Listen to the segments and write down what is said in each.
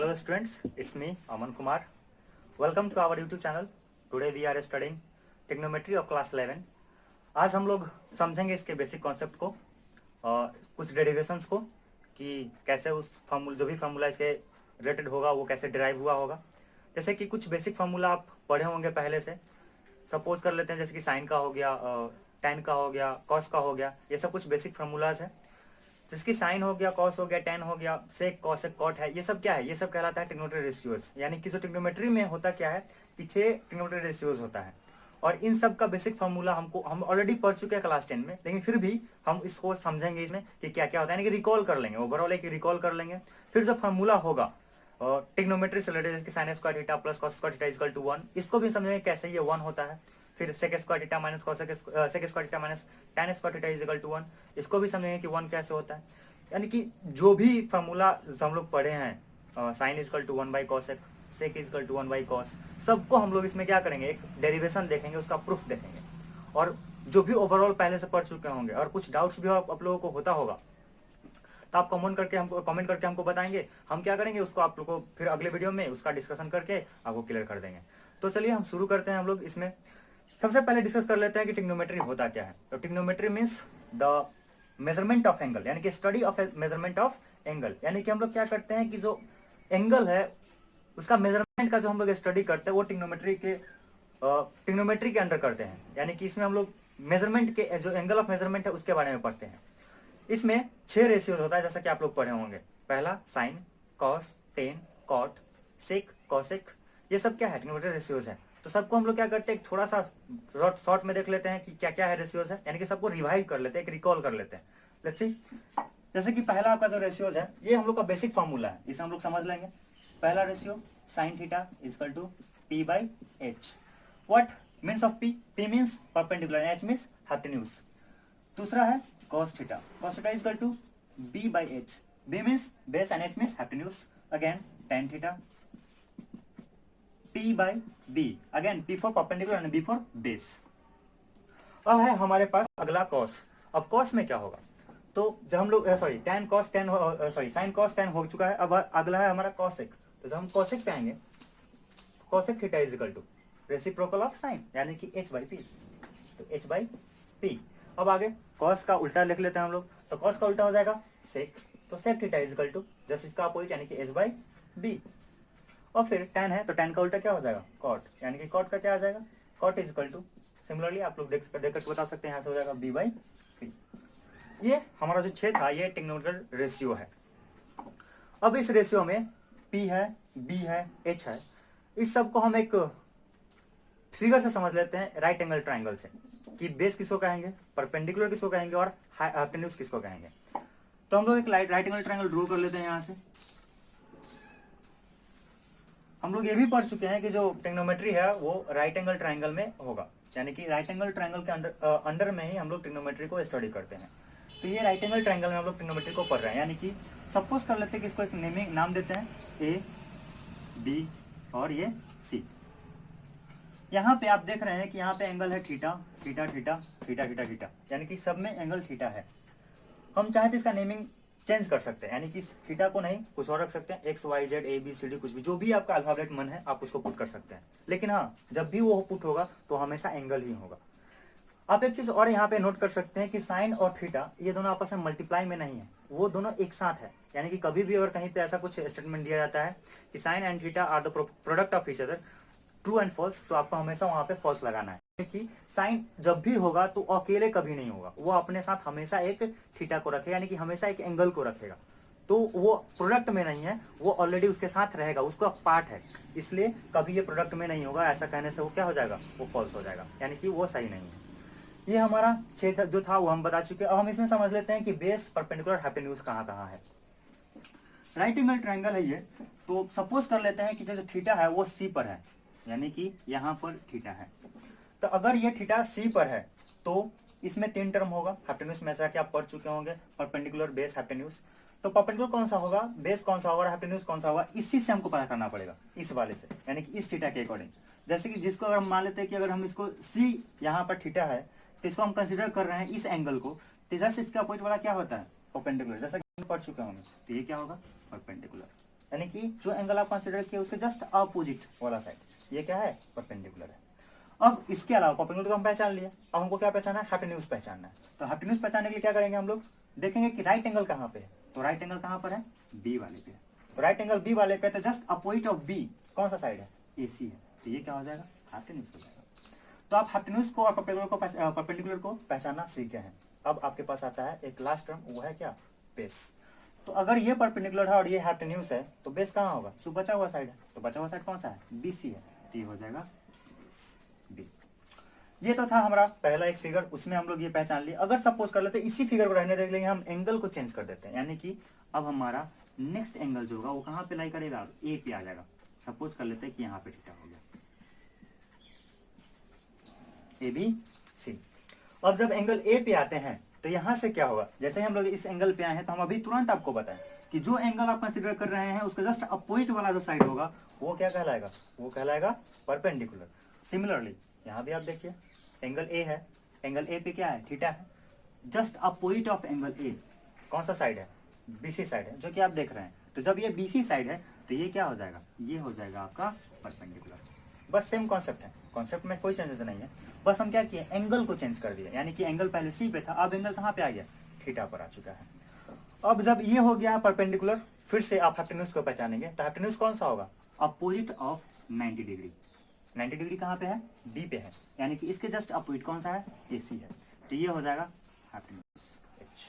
Hello students, it's me Aman Kumar. Welcome to our YouTube channel. Today we are studying trigonometry of class 11. आज हम लोग समझेंगे इसके basic concept को और कुछ डेरिवेशंस को कि कैसे उस फार्मूला जो भी फार्मूला इसके रिलेटेड होगा वो कैसे डिराइव हुआ होगा। जैसे कि कुछ बेसिक फार्मूला आप पढ़े होंगे पहले से। सपोज कर लेते हैं जैसे कि साइन का हो गया, टेन का हो गया, कॉस का हो गया, ये सब कुछ बेसिक फार्मूलाज है। जिसकी साइन हो गया, कॉस हो गया, टेन हो गया, सेक, कॉसेक, कॉट है, ये सब क्या है? ये सब कहलाता है ट्रिग्नोमेट्री रेशियोज। यानी कि जो ट्रिग्नोमेट्री में होता क्या है, पीछे ट्रिग्नोमेट्री रेशियोज होता है। और इन सब का बेसिक फार्मूला हम ऑलरेडी पढ़ चुके हैं क्लास 10 में, लेकिन फिर भी हम इसको समझेंगे इसमें कि क्या क्या होता है, यानी कि रिकॉल कर लेंगे, ओवरऑल एक रिकॉल कर लेंगे। फिर जो फार्मूला होगा ट्रिग्नोमेट्री से रिलेटेड, जैसे sine square theta plus cos square theta equal to 1, इसको भी समझेंगे कैसे ये 1 होता है। फिर sec square theta minus sec square theta minus ten square theta is equal to 1, इसको भी समझेंगे कि 1 कैसे होता है। यानी कि जो भी फार्मूला हम लोग पढ़े हैं, sine is equal to 1 by cosec, sec is equal to 1 by cos, सबको हम लोग इसमें क्या करेंगे, एक डेरिवेशन देखेंगे, उसका प्रूफ देखेंगे। और जो भी ओवरऑल पहले से पढ़ चुके होंगे और कुछ डाउट्स भी आप लोगों को होता होगा तो आप कमेंट करके हमको बताएंगे। हम क्या करेंगे, उसको आप लोग को फिर अगले वीडियो में उसका डिस्कशन करके आपको क्लियर कर देंगे। तो चलिए हम शुरू करते हैं। हम लोग इसमें सबसे पहले डिस्कस कर लेते हैं कि ट्रिग्नोमेट्री होता क्या है। तो trigonometry means the measurement of angle, यानी कि study of measurement of angle. यानी कि हम लोग क्या करते हैं कि जो एंगल है उसका मेजरमेंट का जो हम लोग स्टडी करते हैं वो ट्रिग्नोमेट्री के अंडर करते हैं। यानी कि इसमें हम लोग मेजरमेंट के जो एंगल ऑफ मेजरमेंट है उसके बारे में पढ़ते हैं। इसमें 6 रेशियोज होता है, जैसा कि आप लोग पढ़े होंगे। पहला साइन, कॉस, टेन, कॉट, सेक, कॉसेक, ये सब क्या है? ट्रिग्नोमेट्री रेशियोज है। तो सबको हम लोग क्या करते हैं, थोड़ा सा शॉर्ट में देख लेते हैं कि क्या क्या है रेशियोज है, यानी कि सबको रिवाइव कर लेते हैं, एक रिकॉल कर लेते हैं। लेट्स सी, जैसे कि पहला आपका जो रेशियोज है ये हम लोग का बेसिक फार्मूला है, इसे हम लोग समझ लेंगे। पहला ratio sine theta equal to P by H. What means of P? P means perpendicular, H means hypotenuse. दूसरा है cos theta equal to b by H. b means base and h means hypotenuse. Again tan theta p by b, again p for perpendicular and b for base. अब है हमारे पास अगला cos। अब cos में क्या होगा, तो जब हम लोग tan cos tan sin cos tan हो चुका है, अब अगला है हमारा cosec। तो जब हम cosec पे आएंगे, cosec theta is equal to reciprocal of sin, यानी कि h बाई p, तो h बाई p। अब आगे cos का उल्टा लिख लेते हैं हम लोग, तो cos का उल्टा हो जाएगा sec, तो sec theta is equal to just इसका अपोजिट, यानी कि h बाई b। और फिर tan है तो tan का उल्टा क्या हो जाएगा, cot, यानी कि cot का क्या आ जाएगा, cot is equal to, similarly आप लोग देख कर बता सकते हैं, यहाँ से हो जाएगा b बाई p। ये हमारा जो 6 था ये ट्रिग्नोमेट्रिक रेशियो है। अब इस रेशियो में p है, b है, h है, इस सब को हम एक फिगर से समझ लेते हैं, राइट एंगल ट्राइंगल से, कि बेस किसको कहेंगे, परपेंडिकुलर किसको कहेंगे और हाइपोटेन्यूज किसको कहेंगे। तो हम लोग एक राइट एंगल ट्राइंगल ड्रॉ कर लेते हैं। यहाँ से हम लोग ये भी पढ़ चुके हैं कि जो ट्रिग्नोमेट्री है वो राइट एंगल ट्राइंगल में होगा, यानी कि राइट एंगल ट्राइंगल के अंडर में ही हम लोग ट्रिग्नोमेट्री को स्टडी करते हैं। तो ये राइट एंगल ट्राइंगल में हम लोग ट्रिग्नोमेट्री को पढ़ रहे हैं, यानी कि सपोज कर लेते हैं कि इसको एक नाम देते हैं ए, बी और ये सी। यहाँ पे आप देख रहे हैं कि यहाँ पे एंगल है theta theta theta theta theta theta, यानी कि सब में एंगल थीटा है। हम चाहे तो इसका नेमिंग चेंज कर सकते हैं, यानी कि थीटा को नहीं कुछ और रख सकते हैं, X Y Z A B C D, कुछ भी जो भी आपका अल्फाबेट मन है आप उसको पुट कर सकते हैं। लेकिन हाँ, जब भी वो पुट होगा तो हमेशा एंगल ही होगा। आप एक चीज और यहाँ पे नोट कर सकते हैं कि साइन और थीटा ये दोनों आपस में मल्टीप्लाई में नहीं है, वो दोनों एक साथ है। यानी कि कभी भी अगर कहीं पे ऐसा कुछ स्टेटमेंट दिया जाता है कि sine and theta are the product of each other, true and false, तो आपको हमेशा वहां पे फॉल्स लगाना है, क्योंकि साइन जब भी होगा तो अकेले कभी नहीं होगा, वो अपने साथ हमेशा एक थीटा को रखेगा, यानी कि हमेशा एक एंगल को रखेगा। तो वो प्रोडक्ट में नहीं है, वो ऑलरेडी उसके साथ रहेगा, उसका पार्ट है, इसलिए कभी ये प्रोडक्ट में नहीं होगा। ऐसा कहने से वो क्या हो जाएगा, वो फॉल्स हो जाएगा, यानी कि वो सही नहीं है। ये हमारा 6 जो था वो हम बता चुके हैं। अब हम इसमें समझ लेते हैं कि बेस, परपेंडिकुलर, हाइपोटेन्यूज कहाँ कहाँ है। राइट एंगल ट्राइंगल है ये, तो सपोज कर लेते हैं कि जो थीटा है वो सी पर है, यानी कि यहाँ पर थीटा है। तो अगर ये थीटा सी पर है तो इसमें 3 टर्म होगा हाइपोटेन्यूज में, ऐसा कि आप पढ़ चुके होंगे, परपेंडिकुलर, बेस, हाइपोटेन्यूज। तो परपेंडिकुलर कौन सा होगा, बेस कौन सा होगा, हाइपोटेन्यूज कौन सा होगा, इसी से हमको पता करना पड़ेगा, इस वाले से, यानी कि इस थीटा के अकॉर्डिंग। जैसे कि जिसको अगर हम मान लेते हैं कि अगर हम इसको सी यहाँ पर थीटा है तो इसको हम कंसिडर कर रहे हैं इस एंगल को, तो जैसे इसका अपोजिट वाला क्या होता है, परपेंडिकुलर, जैसा कि पढ़ चुके होंगे। तो ये क्या होगा, परपेंडिकुलर। यानी कि जो एंगल आप कंसीडर किए उसके जस्ट अपोजिट वाला साइड, ये क्या है, परपेंडिकुलर है। अब इसके अलावा परपेंडिकुलर को हम पहचान लिए, अब हमको क्या पहचाना है, हाइपोटेन्यूज पहचानना है। तो हाइपोटेन्यूज पहचानने के लिए क्या करेंगे हम लोग, देखेंगे कि राइट एंगल कहाँ पे है, तो राइट एंगल कहाँ पर है, बी वाले पे। तो राइट एंगल बी वाले पे, तो जस्ट अपोजिट ऑफ बी कौन सा साइड है, एसी है, तो ये क्या हो जाएगा, हाइपोटेन्यूज हो जाएगा। तो आप हाइपोटेन्यूज को और परपेंडिकुलर को पहचानना सीख गए हैं। अब आपके पास आता है एक लास्ट टर्म, वो है क्या, बेस। तो अगर ये परपेंडिकुलर है और ये हाइपोटेन्यूज है तो बेस कहाँ होगा, जो बचा हुआ साइड है, तो बचा हुआ साइड कौन सा है, बीसी है, तो ये हो जाएगा बी। ये तो था हमारा पहला एक फिगर, उसमें हम लोग ये पहचान लिए। अगर सपोज कर लेते इसी फिगर को रहने देख लेंगे, हम एंगल को चेंज कर देते हैं, यानी कि अब हमारा नेक्स्ट एंगल जो होगा वो कहाँ पे लाई करेगा, ए पे आ जाएगा। सपोज कर लेते हैं कि यहाँ पे थीटा हो गया, ए बी सी। अब जब एंगल ए पे आते हैं तो यहां से क्या होगा, जैसे हम लोग इस एंगल पे आए हैं तो हम अभी तुरंत आपको बताएं कि जो एंगल आप कंसीडर कर रहे हैं उसका जस्ट अपोजिट वाला जो साइड होगा वो क्या कहलाएगा, वो कहलाएगा परपेंडिकुलर। सिमिलरली यहां भी आप देखिए एंगल ए है, एंगल ए पे क्या है, थीटा है, just opposite of angle A कौन सा साइड है, बीसी साइड है, जो कि आप देख रहे हैं। तो जब ये बीसी साइड है तो ये क्या हो जाएगा, ये हो जाएगा आपका परपेंडिकुलर। बस सेम कॉन्सेप्ट है, कॉन्सेप्ट में कोई चेंजेस नहीं है, बस हम क्या किए, एंगल को चेंज कर दिया। यानी कि एंगल पहले सी पे था, अब एंगल कहाँ पे आ गया, थीटा पर आ चुका है। अब जब ये हो गया परपेंडिकुलर, फिर से आप हाइपोटेन्यूज को पहचानेंगे। तो हाइपोटेन्यूज कौन सा होगा, अपोजिट ऑफ 90 डिग्री। 90 डिग्री कहाँ पे है, बी पे है, यानी कि इसके जस्ट अपोजिट कौन सा है, एसी है, तो ये हो जाएगा हाइपोटेन्यूज एच।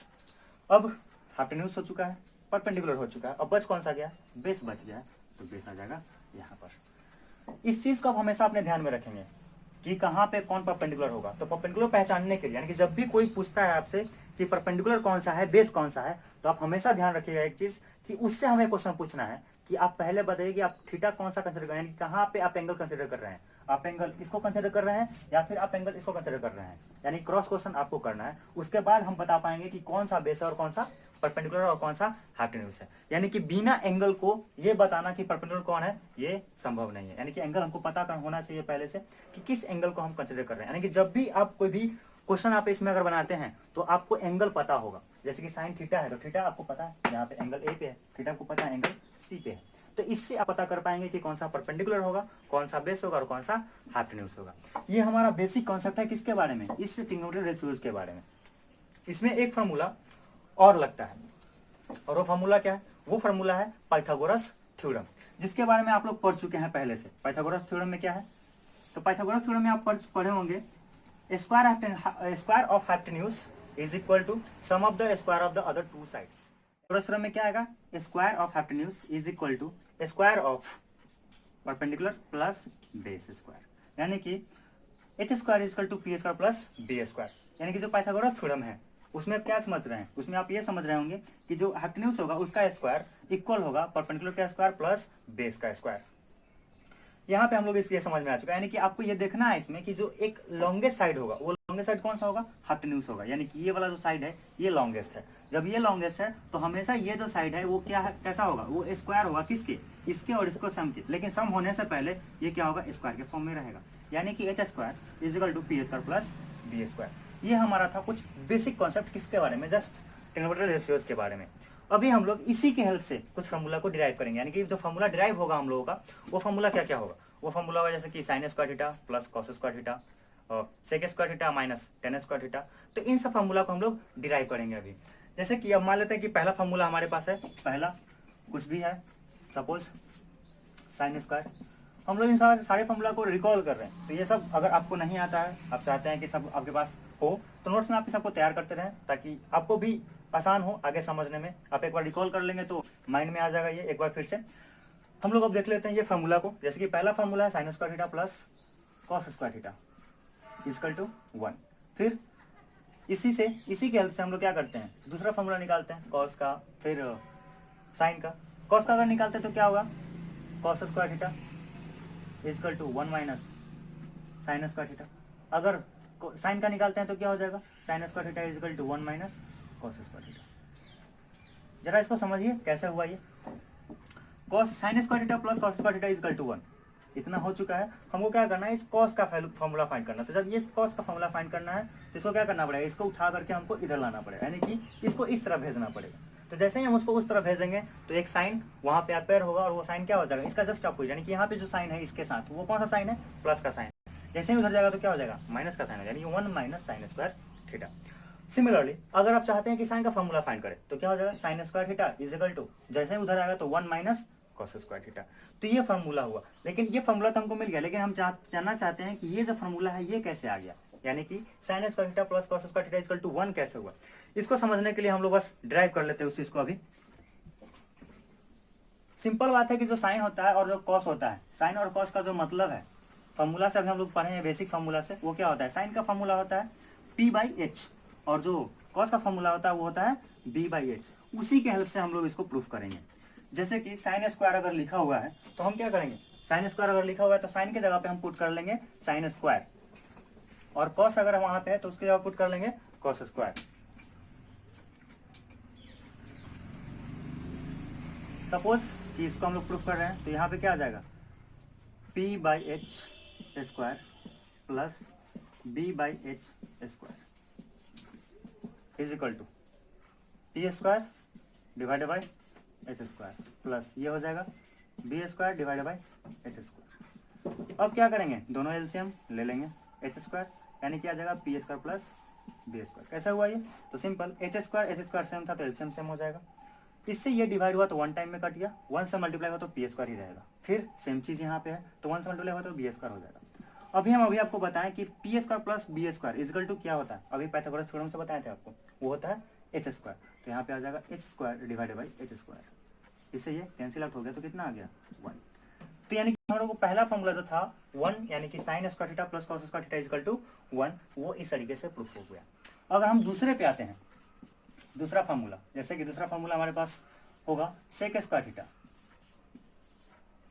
अब हाइपोटेन्यूज हो चुका है, परपेंडिकुलर हो चुका है, अब बच कौन सा गया, बेस बच गया, तो बेस आ जाएगा यहाँ पर। इस चीज को आप हमेशा अपने ध्यान में रखेंगे कि कहाँ पे कौन परपेंडिकुलर होगा। तो परपेंडिकुलर पहचानने के लिए, यानी कि जब भी कोई पूछता है आपसे कि परपेंडिकुलर कौन सा है, बेस कौन सा है, तो आप हमेशा ध्यान रखिएगा एक चीज कि उससे हमें क्वेश्चन पूछना है कि आप पहले बताइए कि आप थीटा कौन सा कंसिडर कर रहे हैं, यानी कहाँ पे आप एंगल कंसिडर कर रहे हैं, आप एंगल इसको कंसिडर कर रहे हैं या फिर आप एंगल इसको कंसिडर कर रहे हैं, यानी क्रॉस क्वेश्चन आपको करना है। उसके बाद हम बता पाएंगे कि कौन सा बेस है और कौन सा परपेंडिकुलर और कौन सा हाइपोटेन्यूज है। यानी कि बिना एंगल को ये बताना कि परपेंडिकुलर कौन है ये संभव नहीं है। यानी कि एंगल हमको पता होना चाहिए पहले से कि किस एंगल को हम कंसिडर कर रहे हैं। यानी कि जब भी आप कोई भी क्वेश्चन आप इसमें अगर बनाते हैं तो आपको एंगल पता होगा। जैसे कि साइन थीटा है तो थीटा आपको पता है यहाँ पे एंगल ए पे है, थीटा आपको पता है एंगल सी पे है। तो इससे आप पता कर पाएंगे कि कौन सा परपेंडिकुलर होगा, कौन सा बेस होगा और कौन सा हाइपोटेन्यूज होगा। ये हमारा बेसिक कॉन्सेप्ट है किसके बारे में, इस ट्रिग्नोमेट्रिक रेशियोज के बारे में। इसमें एक फार्मूला और लगता है, और वो फार्मूला क्या है, वो फार्मूला है पाइथागोरस थ्योरम, जिसके बारे में आप लोग पढ़ चुके हैं पहले से। पाइथागोरस थ्योरम में क्या है, तो पाइथागोरस थ्योरम में आप पढ़े होंगे square of hypotenuse is equal to sum of the square of the other two sides. Pythagoras theorem में क्या आएगा, square of hypotenuse is equal to square of perpendicular plus base square, यानी कि H square is equal to P square plus B square. यानी कि जो Pythagoras theorem है उसमें आप क्या समझ रहे हैं, उसमें आप ये समझ रहे होंगे कि जो हाइपोटेन्यूज होगा उसका स्क्वायर इक्वल होगा परपेंडिकुलर का स्क्वायर प्लस बेस का स्क्वायर। यहाँ पे हम लोग इसलिए समझ में आ चुका है। यानी कि आपको ये देखना है इसमें कि जो एक लॉन्गेस्ट साइड होगा वो लॉन्गेस्ट साइड कौन सा होगा, हाइपोटेन्यूज होगा। यानी कि ये वाला जो साइड है ये लॉन्गेस्ट है। जब ये लॉन्गेस्ट है तो हमेशा ये जो साइड है वो क्या है, कैसा होगा, वो स्क्वायर होगा किसके, इसके और इसको सम के। लेकिन सम होने से पहले ये क्या होगा, स्क्वायर के फॉर्म में रहेगा। यानी कि H square is equal to P square plus B square. ये हमारा था कुछ बेसिक कॉन्सेप्ट किसके बारे में, जस्ट ट्रिग्नोमेट्रिक रेशियोज के बारे में। अभी हम लोग इसी के हेल्प से कुछ फार्मूला को डिराइव करेंगे। यानी कि जो फार्मूला डिराइव होगा हम लोगों का, वो फार्मूला क्या क्या होगा, वो फार्मूला होगा जैसे कि sine square theta plus cos square theta और sec square theta minus ten square theta. तो इन सब फार्मूला को हम लोग डिराइव करेंगे अभी। जैसे कि अब मान लेते हैं कि पहला फार्मूला हमारे पास है, पहला कुछ भी है, सपोज साइन स्क्वायर। हम लोग इन सारे फार्मूला को रिकॉल कर रहे हैं। तो ये सब अगर आपको नहीं आता है, आप चाहते हैं कि सब आपके पास हो, तो नोट्स में आप सबको तैयार करते रहें ताकि आपको भी आसान हो आगे समझने में। आप एक बार रिकॉल कर लेंगे तो माइंड में आ जाएगा ये एक बार फिर से। हम लोग अब देख लेते हैं ये फार्मूला को। जैसे कि पहला फार्मूला है sine square theta plus cos square theta equal to 1। फिर इसी के हेल्प से हम लोग क्या करते हैं, दूसरा फार्मूला निकालते हैं कॉस का, फिर साइन का। कॉस का अगर निकालते हैं तो क्या होगा, cos square theta equal to 1 minus sine square theta. अगर साइन का निकालते हैं तो क्या हो जाएगा, sine square theta equal to 1 minus cos square theta. जरा इसको समझिए कैसे हुआ ये, cos sine square theta plus cos square theta equal to 1। इतना हो चुका है, हमको क्या करना है, इस कॉस का फॉर्मूला फाइंड करना। तो जब ये कॉस का फॉर्मूला फाइंड करना है तो इसको क्या करना पड़ेगा, इसको उठा करके हमको इधर लाना पड़ेगा, यानी कि इसको इस तरह भेजना पड़ेगा। तो जैसे ही हम उसको उस तरफ भेजेंगे तो एक साइन वहां पे अपेयर होगा और वो साइन क्या हो जाएगा, इसका जस्ट अपोजिट, यानी कि यहाँ पे जो साइन है इसके साथ वो कौन सा साइन है, प्लस का साइन। जैसे ही उधर जाएगा तो क्या हो जाएगा, माइनस का साइन हो जाएगा, यानी 1 minus sine square theta. Similarly अगर आप चाहते हैं कि साइन का फॉर्मूला फाइंड करें तो क्या हो जाएगा, sine square theta is equal to, जैसे ही उधर आएगा तो 1 माइनस कॉस स्क्वायर थीटा। तो ये फॉर्मूला हुआ, लेकिन ये फॉर्मूला तो हमको मिल गया, लेकिन हम जानना चाहते हैं कि ये जो फॉर्मूला है ये कैसे आ गया, यानी कि sine square theta plus cos square theta equal to 1 कैसे हुआ। इसको समझने के लिए हम लोग बस ड्राइव कर लेते हैं उस चीज को। अभी सिंपल बात है कि जो साइन होता है और जो कॉस होता है, साइन और कॉस का जो मतलब है फॉर्मूला से अभी हम लोग पढ़े हैं बेसिक फॉर्मूला से, वो क्या होता है, साइन का फॉर्मूला होता है p बाई एच और जो कॉस का फॉर्मूला होता है वो होता है b बाई एच। उसी के हेल्प से हम लोग इसको प्रूफ करेंगे। जैसे कि साइन स्क्वायर अगर लिखा हुआ है तो हम क्या करेंगे, साइन स्क्वायर अगर लिखा हुआ है तो साइन की जगह पे हम पुट कर लेंगे साइन स्क्वायर, और कॉस अगर वहां पे है तो उसकी जगह पुट कर लेंगे कॉस स्क्वायर। सपोज कि इसको हम लोग प्रूफ कर रहे हैं तो यहाँ पे क्या आ जाएगा, p by H square plus b by H square is equal to P square divided by H square plus ये हो जाएगा B square divided by H square. अब क्या करेंगे, दोनों एलसीएम ले लेंगे, एच स्क्वायर यानी क्या आ जाएगा P square plus B square. कैसा हुआ ये, तो सिंपल एच स्क्वायर सेम था तो एलसीएम सेम हो जाएगा। इससे ये डिवाइड हुआ तो 1 टाइम में कट गया, 1 से मल्टीप्लाई हुआ तो पी स्क्वायर ही रहेगा। फिर सेम चीज यहाँ पे है तो 1 से मल्टीप्लाई हुआ तो बी स्क्वायर हो जाएगा। अभी आपको बताएं कि P square plus B square is equal to क्या होता है, अभी पाइथागोरस थ्योरम से बताए थे आपको, वो होता है एच स्क्वायर। तो यहाँ पे आ जाएगा H square divided by H square, इससे ये कैंसिल आउट हो गया तो कितना आ गया 1। तो यानी कि हम लोग को पहला फॉर्मूला जो था 1 यानी कि sine square theta plus cos square theta is equal to 1, वो इस तरीके से प्रूफ हो गया। अगर हम दूसरे पे आते हैं, दूसरा फॉर्मूला, जैसे कि दूसरा फॉर्मूला हमारे पास होगा sec square theta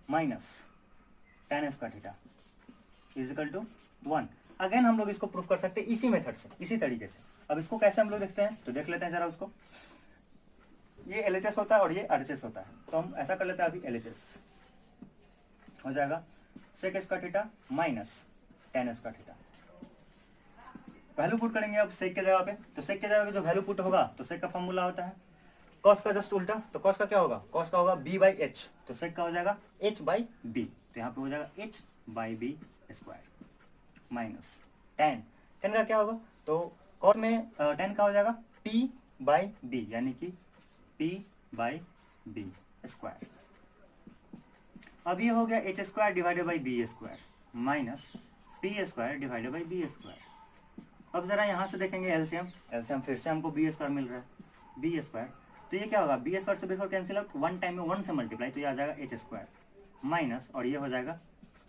minus ten square theta is equal to 1। Again हम लोग इसको प्रूफ कर सकते हैं इसी मेथड से, इसी तरीके से। अब इसको कैसे हम लोग देखते हैं तो देख लेते हैं जरा उसको। ये एलएचएस होता है और ये आरएचएस होता है, तो हम ऐसा कर लेते हैं, अभी एलएचएस हो जाएगा sec square theta minus ten square theta. Value put करेंगे अब सेक के जगह पे, तो सेक के जगह पे जो वैल्यू पुट होगा तो सेक का फॉर्मूला होता है कॉस का जस्ट उल्टा, तो कॉस का क्या होगा, कॉस का होगा b बाई एच, तो सेक का हो जाएगा h बाई बी, तो यहाँ पे हो जाएगा h by B square minus tan, tan का क्या होगा, तो कॉट में टेन का हो जाएगा p बाई बी यानी कि p बाई बी स्क्वायर। अब ये हो गया H square divided by B square minus P square divided by B square. अब जरा यहाँ से देखेंगे एलसीएम, एलसीएम फिर से हमको बी स्क्वायर मिल रहा है, बी स्क्वायर, तो ये क्या होगा बी स्क्वायर से B square cancel out, 1 time में 1 से मल्टीप्लाई, तो ये आ जाएगा एच स्क्वायर माइनस और ये हो जाएगा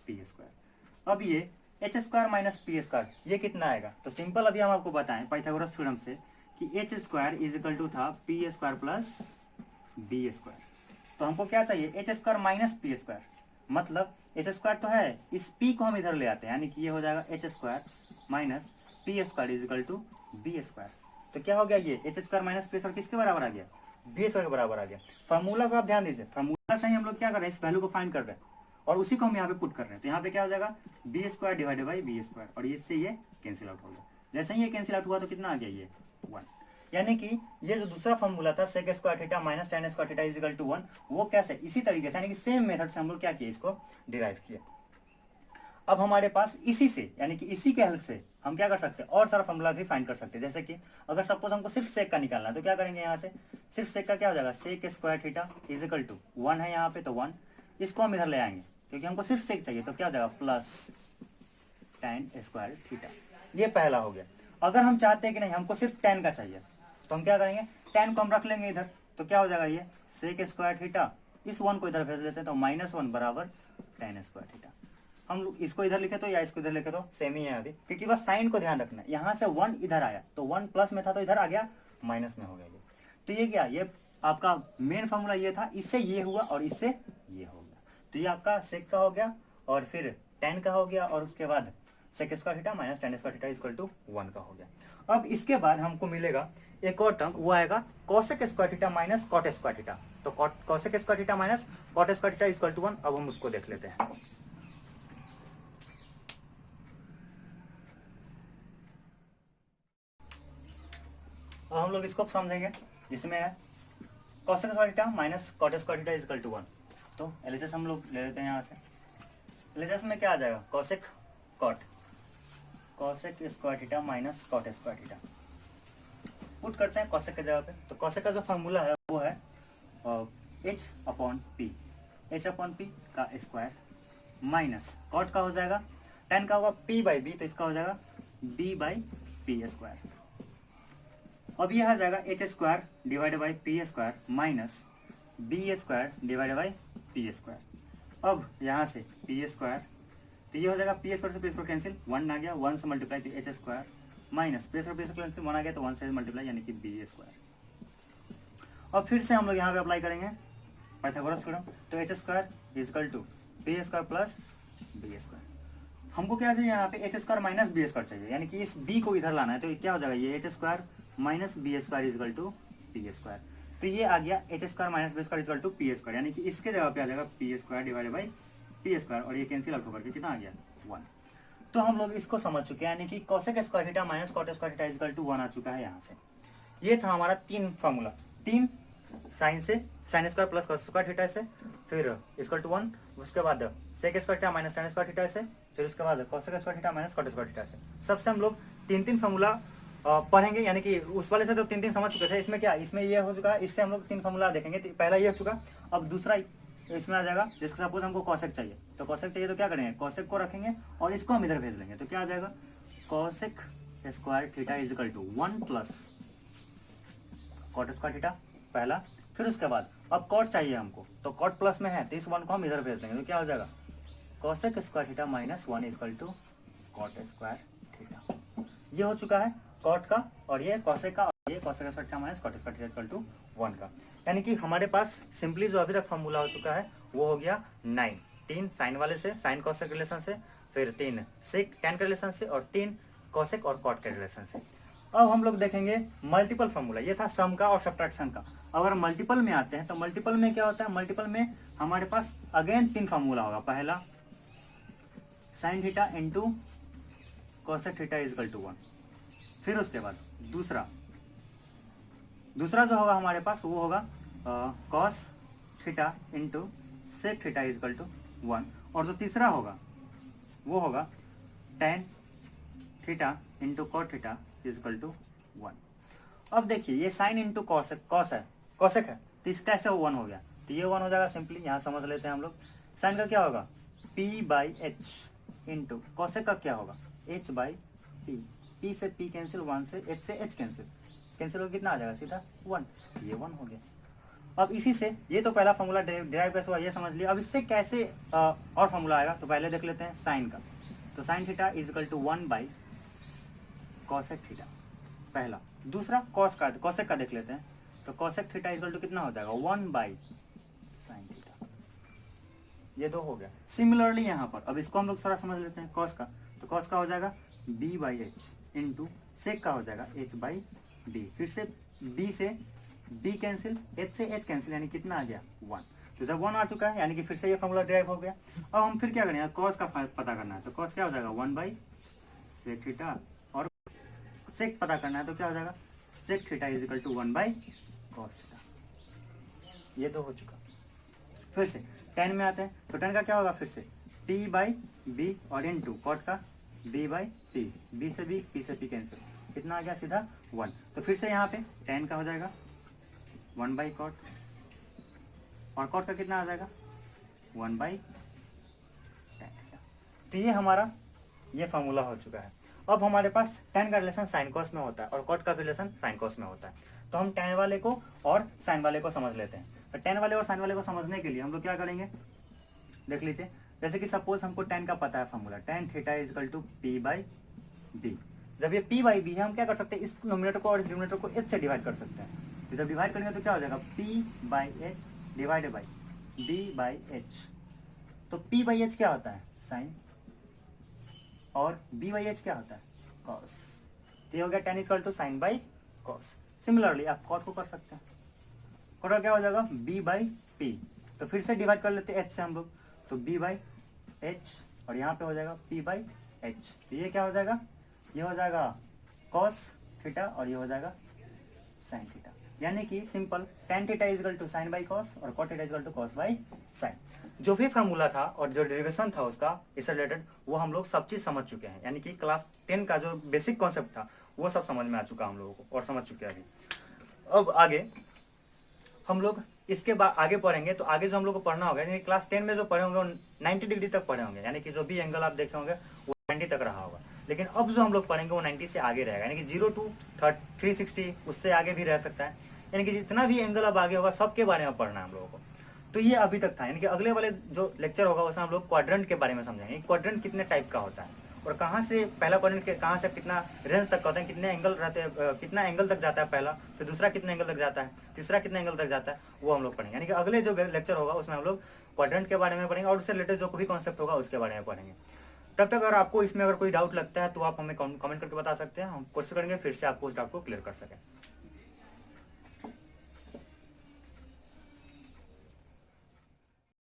पी स्क्वायर। अब ये H square minus P square ये कितना आएगा, तो सिंपल अभी हम आपको बताएं पाइथागोरस थ्योरम से कि H square is equal to था P square plus B square. तो हमको क्या चाहिए, H square minus P square, मतलब एच स्क्वायर तो है, इस पी को हम इधर ले आते हैं, यानी कि ये हो जाएगा H square minus P square is equal to B square. तो क्या हो गया, ये H square minus P square किसके बराबर आ गया, बी स्क्वायर के बराबर आ गया। फॉर्मूला को आप ध्यान दीजिए, फॉर्मूला से ही हम लोग क्या कर रहे हैं, इस वैल्यू को फाइंड कर रहे हैं और उसी को हम यहाँ पे पुट कर रहे हैं। तो यहाँ पे क्या हो जाएगा B square divided by B square, और इससे ये कैंसिल आउट हो गया। जैसे ही ये कैंसिल आउट हुआ तो कितना आ गया, ये 1। यानी कि ये जो दूसरा फॉर्मूला था sec square theta minus ten square theta is equal to 1, वो कैसे इसी तरीके से यानी कि सेम मेथड से हम लोग क्या किए, इसको डिराइव किए। अब हमारे पास इसी से यानी कि इसी के हेल्प से हम क्या कर सकते हैं, और सारा फॉर्मूला भी फाइंड कर सकते हैं। जैसे कि अगर सपोज हमको सिर्फ सेक का निकालना है तो क्या करेंगे, यहाँ से सिर्फ सेक का क्या हो जाएगा, sec square theta is equal to 1 है यहाँ पे तो 1, इसको हम इधर ले आएंगे क्योंकि हमको सिर्फ सेक चाहिए, तो क्या हो जाएगा प्लस टेन स्क्वायर थीटा। ये पहला हो गया। अगर हम चाहते हैं कि नहीं हमको सिर्फ टेन का चाहिए तो हम क्या करेंगे, टेन को हम रख लेंगे इधर, तो क्या हो जाएगा ये सेक स्क्वायर थीटा, इस 1 को इधर भेज लेते हैं तो -1 बराबर टेन स्क्वायर थीटा। हम लोग इसको इधर लिखे तो या इसको इधर लिखे तो सेम ही है अभी, क्योंकि बस साइन को ध्यान रखना है। यहाँ से 1 इधर आया तो 1 प्लस में था तो इधर आ गया माइनस में हो गया ये। तो ये क्या, ये आपका मेन फॉर्मूला ये था, इससे ये हुआ और इससे ये हो गया। तो ये आपका सेक का हो गया और फिर टेन का हो गया और उसके बाद sec square theta minus ten square theta equal to 1 का हो गया। अब इसके बाद हमको मिलेगा एक और टर्म, वो आएगा cosec square theta minus cot square theta. तो cosec square theta minus cot square theta equal to 1। अब हम उसको देख लेते हैं। अब हम लोग इसको समझेंगे, इसमें है cosec square theta minus cot square theta is equal to 1। तो एलएचएस हम लोग ले लेते हैं यहाँ से। एलएचएस में क्या आ जाएगा, cosec cot, cosec square theta minus cot square theta. Put करते हैं कोसेक की जगह पे। तो कोसेक का जो फार्मूला है वो है H upon P, H upon P का स्क्वायर माइनस कॉट का हो जाएगा, टेन का होगा पी बाई बी, तो इसका हो जाएगा बी बाई पी स्क्वायर। अब यह आ जाएगा H square divide by P square minus B square divide by P square. अब यहाँ से पी स्क्वायर, तो ये हो जाएगा पी स्क्वायर से पी स्क्वायर कैंसिल, 1 आ गया, 1 से मल्टीप्लाई तो H square minus P square cancel 1 आ गया तो 1 से मल्टीप्लाई यानी कि बी स्क्वायर। अब फिर से हम लोग यहाँ पे अप्लाई करेंगे पाइथागोरस थ्योरम। तो H square is equal to P square plus B square. हमको क्या चाहिए यहाँ पे, H square minus B square चाहिए, यानी कि इस बी को इधर लाना है। तो क्या हो जाएगा, ये H square minus B square is equal to P square. तो ये आ गया H square minus B square is equal to P square, यानी कि इसके जगह पे आ जाएगा P square divide by P square, और ये कैंसिल आउट होकर के कितना आ गया 1। तो हम लोग इसको समझ चुके हैं, यानी कि cosec square theta minus cot square theta is equal to 1 आ चुका है यहाँ से। ये था हमारा 3 फार्मूला, 3 साइन से, sine square plus cos square theta से, फिर इक्वल टू 1, उसके बाद sec square theta minus sine square theta से, फिर उसके बाद cosec square theta minus cot square theta से। सबसे हम लोग 3 फार्मूला पढ़ेंगे, यानी कि उस वाले से तो 3 समझ चुके थे। इसमें क्या, इसमें ये हो चुका है, इससे हम लोग 3 फार्मूला देखेंगे। तो पहला ये हो चुका, अब दूसरा इसमें आ जाएगा, जिसका सपोज हमको कोसेक चाहिए। तो कोसेक चाहिए तो क्या करेंगे, कोसेक को रखेंगे और इसको हम इधर भेज लेंगे। तो क्या आ जाएगा, cosec square theta is equal to 1 plus cot square theta पहला, फिर उसके बाद अब कॉट चाहिए हमको, तो कॉट प्लस में है तो इस 1 को हम इधर भेज देंगे। तो क्या हो जाएगा, cosec square theta minus 1 is equal to cot square theta. ये हो चुका है कॉट का, और ये कोसेक का, और ये cosec square theta minus cot square theta is equal to 1 का। यानी कि हमारे पास सिंपली जो अभी तक फॉर्मूला हो चुका है वो हो गया 9, 3 साइन वाले से, साइन कोसेक रिलेशन से, फिर 3 सेक टेन के रिलेशन से, और 3 कोसेक और कॉट के रिलेशन से। अब हम लोग देखेंगे मल्टीपल फॉर्मूला, ये था सम का और सब्ट्रैक्शन का। अगर मल्टीपल में आते हैं तो मल्टीपल में क्या होता है, मल्टीपल में हमारे पास अगेन 3 फार्मूला होगा। पहला sine theta into cosec theta is equal to 1, फिर उसके बाद दूसरा जो होगा हमारे पास वो होगा cos theta into sec theta is equal to 1, और जो तीसरा होगा वो होगा tan theta into cot theta is equal to 1। अब देखिए ये साइन इंटू कॉसेक, कोसेक है तो इसका कैसे 1 हो गया, तो ये 1 हो जाएगा। सिंपली यहाँ समझ लेते हैं हम लोग। साइन का क्या होगा, p by H into cosec का क्या होगा, h बाई पी, p से p कैंसिल, 1 से h से h कैंसिल हो कितना आ जाएगा सीधा 1, ये 1 हो गया। अब इसी से ये तो पहला फॉर्मूला डिराइव कैसे हुआ ये समझ लिया। अब इससे कैसे और फॉर्मूला आएगा, तो पहले देख लेते हैं साइन का। तो sine theta is equal to 1 by cosec theta पहला, दूसरा कॉस का, कोसेक का देख लेते हैं। तो cosec theta is equal to कितना हो जाएगा 1 बाई साइन थीटा, ये 2 हो गया। सिमिलरली यहाँ पर अब इसको हम लोग थोड़ा समझ लेते हैं कॉस का। तो कॉस का हो जाएगा b by H into sec का हो जाएगा h बाई डी, फिर से b से b कैंसिल, h से h कैंसिल, यानी कितना आ गया 1। तो जब 1 आ चुका है यानी कि फिर से ये फॉर्मूला डिराइव हो गया। अब हम फिर क्या करेंगे, कॉस का पता करना है। तो कॉस क्या हो जाएगा 1 बाई सेक थीटा, और सेक पता करना है तो क्या हो जाएगा sec theta is equal to 1 by cos theta. ये तो हो चुका। फिर से 10 में आते हैं, तो 10 का क्या होगा, फिर से p बाई बी और इंटू कॉट का b बाई पी, b से b, p से p कैंसिल, कितना आ गया सीधा 1। तो फिर से यहाँ पे 10 का हो जाएगा 1 बाई कॉट, और कॉट का कितना आ जाएगा 1 बाई टेन। तो ये हमारा ये फार्मूला हो चुका है। अब हमारे पास tan का रिलेशन साइन कॉस में होता है और कॉट का रिलेशन साइन कॉस में होता है। तो हम tan वाले को और साइन वाले को समझ लेते हैं। तो tan वाले और साइन वाले को समझने के लिए हम लोग क्या करेंगे, देख लीजिए। जैसे कि सपोज हमको tan का पता है formula, tan theta is equal to p by B. जब ये p बाई बी है, हम क्या कर सकते हैं, इस नोमिनेटर को और इस डिनोमिनेटर को h से डिवाइड कर सकते हैं। तो जब डिवाइड करेंगे तो क्या हो जाएगा p by H divide by b by H. तो p बाई एच क्या होता है साइन, और b बाई एच क्या होता है कॉस। तो ये हो गया tan is equal to sine by cos. Similarly आप कॉट को कर सकते हैं। कॉट का क्या हो जाएगा b बाई पी, तो फिर से डिवाइड कर लेते हैं h से हम लोग। तो b बाई एच, और यहाँ पे हो जाएगा p बाई एच। तो ये क्या हो जाएगा, ये हो जाएगा कॉस थीटा और ये हो जाएगा साइन थीटा। यानी कि simple tan theta is equal to sine by cos और cot theta is equal to cos by sine. जो भी फार्मूला था और जो डेरिवेशन था उसका इससे रिलेटेड वो हम लोग सब चीज समझ चुके हैं, यानी कि क्लास 10 का जो बेसिक कॉन्सेप्ट था वो सब समझ में आ चुका हम लोगों को और समझ चुके हैं अभी। अब आगे हम लोग इसके बाद आगे पढ़ेंगे, तो आगे जो हम लोग को पढ़ना होगा, यानी क्लास 10 में जो पढ़े होंगे वो 90 डिग्री तक पढ़े होंगे, यानी कि जो भी एंगल आप देखे होंगे वो 90 तक रहा होगा। लेकिन अब जो हम लोग पढ़ेंगे वो 90 से आगे रहेगा, यानी कि 0 to 360 उससे आगे भी रह सकता है, यानी कि जितना भी एंगल अब आगे होगा सबके बारे में पढ़ना है हम लोगों को। तो ये अभी तक था, यानी कि अगले वाले जो लेक्चर होगा उसमें हम लोग क्वाड्रेंट के बारे में समझेंगे। क्वाड्रेंट कितने टाइप का होता है और कहाँ से पहला क्वाड्रेंट कहाँ से कितना रेंज तक का होता है, कितने एंगल रहते हैं, कितना एंगल तक जाता है पहला, फिर दूसरा कितने एंगल तक जाता है, तीसरा कितने एंगल तक जाता है, वो हम लोग पढ़ेंगे। यानी कि अगले जो लेक्चर होगा उसमें हम लोग क्वाड्रेंट के बारे में पढ़ेंगे और उससे रिलेटेड जो भी कॉन्सेप्ट होगा उसके बारे में पढ़ेंगे। तब तक अगर आपको इसमें अगर कोई डाउट लगता है तो आप हमें कमेंट करके बता सकते हैं, हम कोशिश करेंगे फिर से आपको उस डाउट को क्लियर कर सकें।